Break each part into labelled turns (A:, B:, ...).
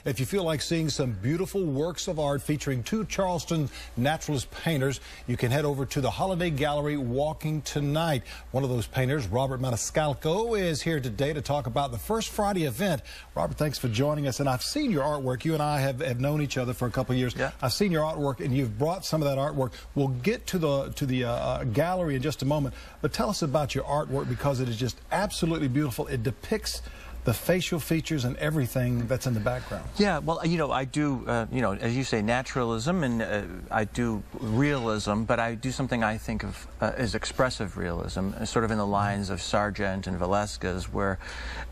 A: If you feel like seeing some beautiful works of art featuring two Charleston naturalist painters, you can head over to the Holiday Gallery walking tonight. One of those painters, Robert Maniscalco, is here today to talk about the First Friday event. Robert, thanks for joining us. And I've seen your artwork. You and I have known each other for a couple of years.
B: Yeah.
A: I've seen your artwork, and you've brought some of that artwork. We'll get to the gallery in just a moment. But tell us about your artwork, because it is just absolutely beautiful. It depicts the facial features and everything that's in the background.
B: Yeah, well, you know, I do, as you say, naturalism, and I do realism, but I do something I think of as expressive realism, sort of in the lines of Sargent and Velasquez, where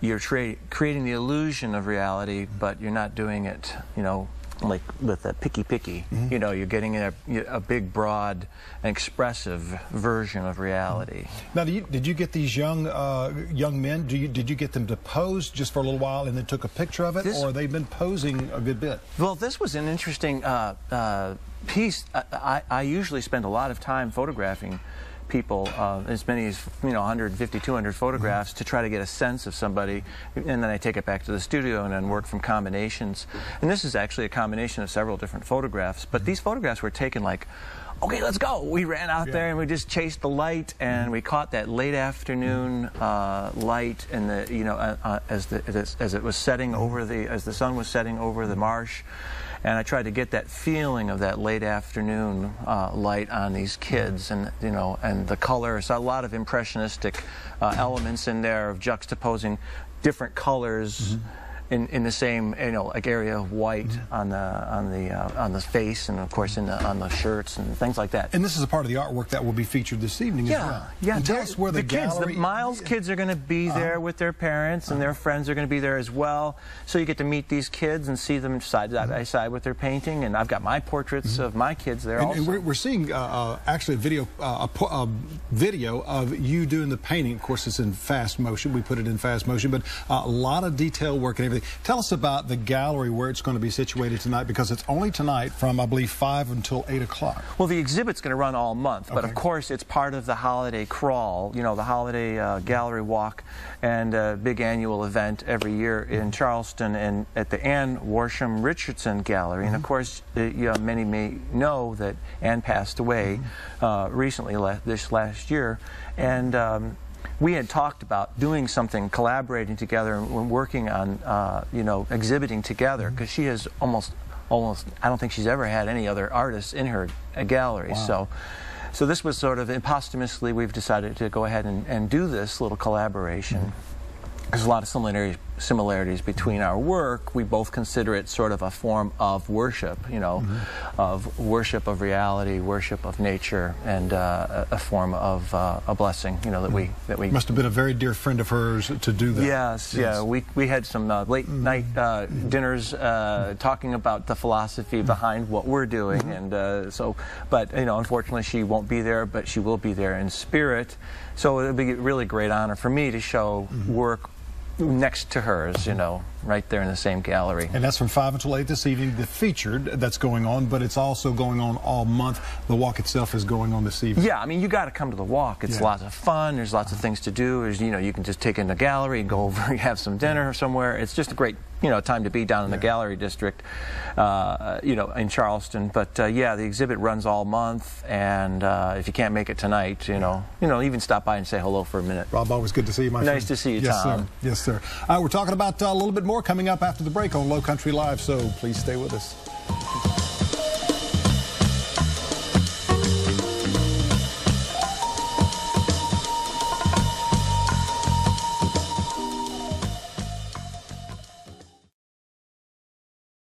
B: you're creating the illusion of reality, but you're not doing it, you know, like with a picky. You know, you're getting a big, broad, and expressive version of reality.
A: Now, did you get these young men? Did you get them to pose just for a little while and then took a picture of it, or they've been posing a good bit?
B: Well, this was an interesting piece. I usually spend a lot of time photographing people, as many as 150, 200 photographs to try to get a sense of somebody, and then I take it back to the studio and then work from combinations. And this is actually a combination of several different photographs, but these photographs were taken like, okay, let's go. We ran out there and we just chased the light, and we caught that late afternoon light, and as it was setting over as the sun was setting over the marsh. And I tried to get that feeling of that late afternoon light on these kids, and and the color. So a lot of impressionistic elements in there of juxtaposing different colors in the same like area of white on the face, and of course on the shirts and things like that.
A: And this is a part of the artwork that will be featured this evening as well.
B: Yeah,
A: and tell us where the gallery.
B: The Miles kids are going to be there with their parents, and their friends are going to be there as well. So you get to meet these kids and see them side by side with their painting. And I've got my portraits of my kids there also.
A: And we're seeing actually a video of you doing the painting. Of course, it's in fast motion. We put it in fast motion, but a lot of detail work and everything. Tell us about the gallery, where it's going to be situated tonight, because it's only tonight from, I believe, 5 until 8 o'clock.
B: Well, the exhibit's going to run all month, but of course it's part of the holiday crawl, the holiday gallery walk, and a big annual event every year in Charleston and at the Anne Worsham Richardson Gallery. And of course, many may know that Anne passed away recently, this last year, and we had talked about doing something, collaborating together, and working on, exhibiting together, because she has almost, I don't think she's ever had any other artists in her gallery.
A: Wow.
B: So this was sort of posthumously, we've decided to go ahead and do this little collaboration. There's a lot of similarities between our work. We both consider it sort of a form of worship, of worship of reality, worship of nature, and a form of a blessing, that we
A: must have been a very dear friend of hers to do that.
B: Yes. Yeah. We had some late night dinners talking about the philosophy behind what we're doing, and but unfortunately she won't be there, but she will be there in spirit. So it'll be a really great honor for me to show work next to hers, right there in the same gallery.
A: And that's from 5 until 8 this evening, the featured that's going on, but it's also going on all month. The walk itself is going on this evening.
B: Yeah, I mean, you got to come to the walk. It's lots of fun. There's lots of things to do. There's, you can just take in the gallery and go over and have some dinner somewhere. It's just a great, time to be down in the gallery district, in Charleston. But yeah, the exhibit runs all month, and if you can't make it tonight, even stop by and say hello for a minute.
A: Rob, always good to see you, my friend.
B: Nice to see you,
A: yes,
B: Tom.
A: Sir. Yes, sir. We're talking about a little bit more coming up after the break on Lowcountry Live, so please stay with us.